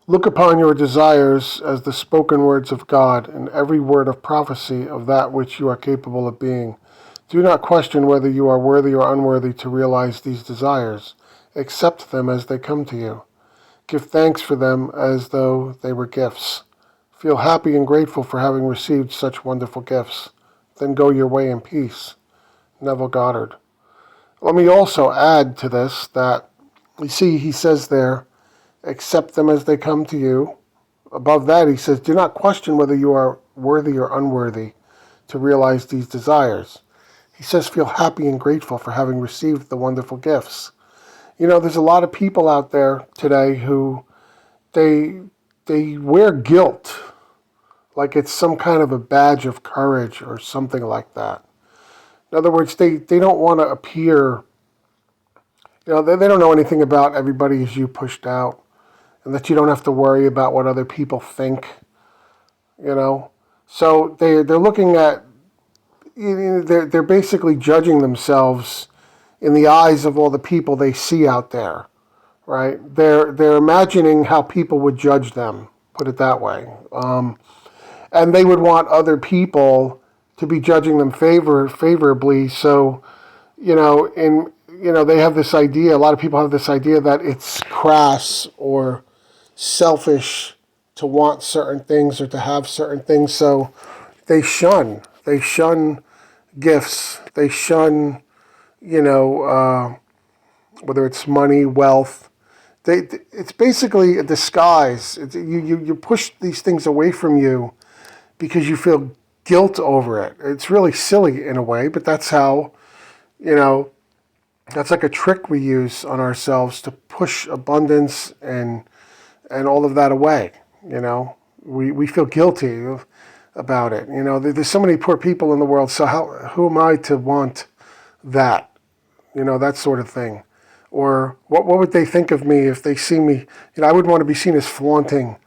Look upon your desires as the spoken words of God, and every word of prophecy of that which you are capable of being. Do not question whether you are worthy or unworthy to realize these desires. Accept them as they come to you. Give thanks for them as though they were gifts. Feel happy and grateful for having received such wonderful gifts. Then go your way in peace. Neville Goddard. Let me also add to this that, you see, he says there, accept them as they come to you. Above that, he says, do not question whether you are worthy or unworthy to realize these desires. He says, feel happy and grateful for having received the wonderful gifts. You know, there's a lot of people out there today who they wear guilt like it's some kind of a badge of courage or something like that. In other words, they don't want to appear, they don't know anything about everybody as you pushed out, and that you don't have to worry about what other people think, So they're looking at, they're basically judging themselves in the eyes of all the people they see out there, right? They're imagining how people would judge them, put it that way. And they would want other people to be judging them favorably. So, they have this idea, a lot of people have this idea that it's crass or selfish to want certain things or to have certain things. So they shun gifts. They shun, whether it's money, wealth. It's basically a disguise. You push these things away from you because you feel guilt over it. It's really silly in a way, but that's how, that's like a trick we use on ourselves to push abundance and all of that away. We feel guilty about it. There's so many poor people in the world, so who am I to want that? That sort of thing. Or what would they think of me if they see me? I wouldn't want to be seen as flaunting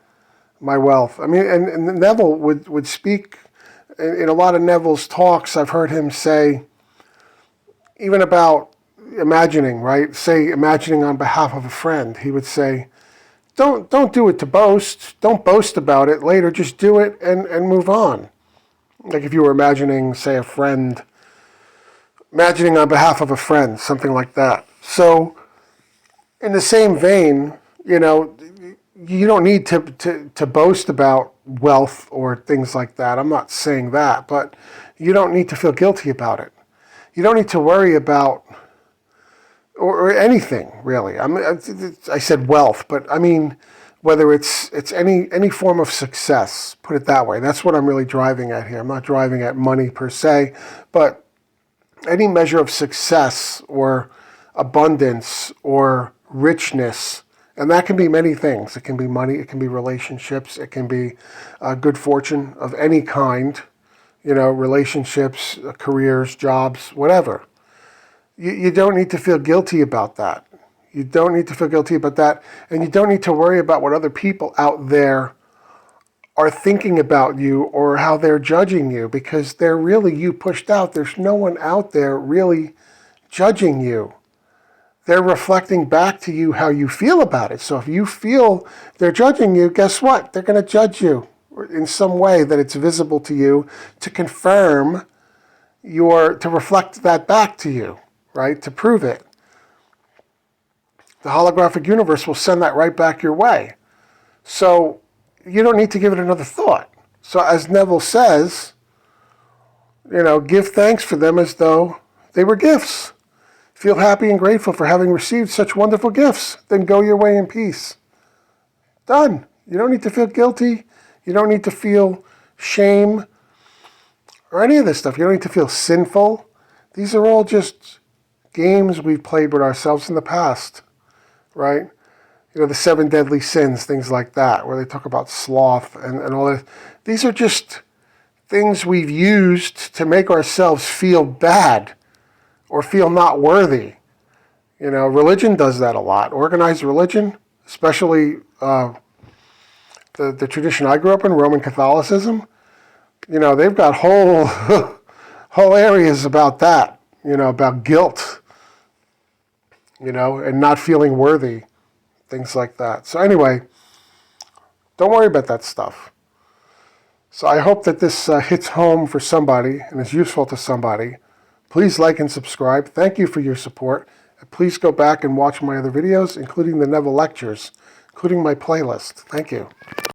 my wealth. I mean, and Neville would speak in a lot of Neville's talks. I've heard him say, even about imagining, right? Say, imagining on behalf of a friend. He would say, don't do it to boast. Don't boast about it later. Just do it and move on. Like if you were imagining, say, a friend, imagining on behalf of a friend, something like that. So, in the same vein, you don't need to boast about wealth or things like that. I'm not saying that, but you don't need to feel guilty about it. You don't need to worry about or anything really. I said wealth, but I mean whether it's any form of success. Put it that way. That's what I'm really driving at here. I'm not driving at money per se, but any measure of success or abundance or richness. And that can be many things. It can be money, it can be relationships, it can be good fortune of any kind, relationships, careers, jobs, whatever. You don't need to feel guilty about that. You don't need to feel guilty about that. And you don't need to worry about what other people out there are thinking about you or how they're judging you, because they're really you pushed out. There's no one out there really judging you. They're reflecting back to you how you feel about it. So if you feel they're judging you, guess what? They're going to judge you in some way that it's visible to you to confirm to reflect that back to you, right? To prove it. The holographic universe will send that right back your way. So you don't need to give it another thought. So as Neville says, give thanks for them as though they were gifts. Feel happy and grateful for having received such wonderful gifts. Then go your way in peace. Done. You don't need to feel guilty. You don't need to feel shame or any of this stuff. You don't need to feel sinful. These are all just games we've played with ourselves in the past, right? The 7 deadly sins, things like that, where they talk about sloth and all that. These are just things we've used to make ourselves feel bad or feel not worthy. Religion does that a lot. Organized religion, especially the tradition I grew up in, Roman Catholicism, they've got whole whole areas about that, about guilt, and not feeling worthy, things like that. So anyway, Don't worry about that stuff. So I hope that this hits home for somebody and is useful to somebody. Please like and subscribe. Thank you for your support. And please go back and watch my other videos, including the Neville lectures, including my playlist. Thank you.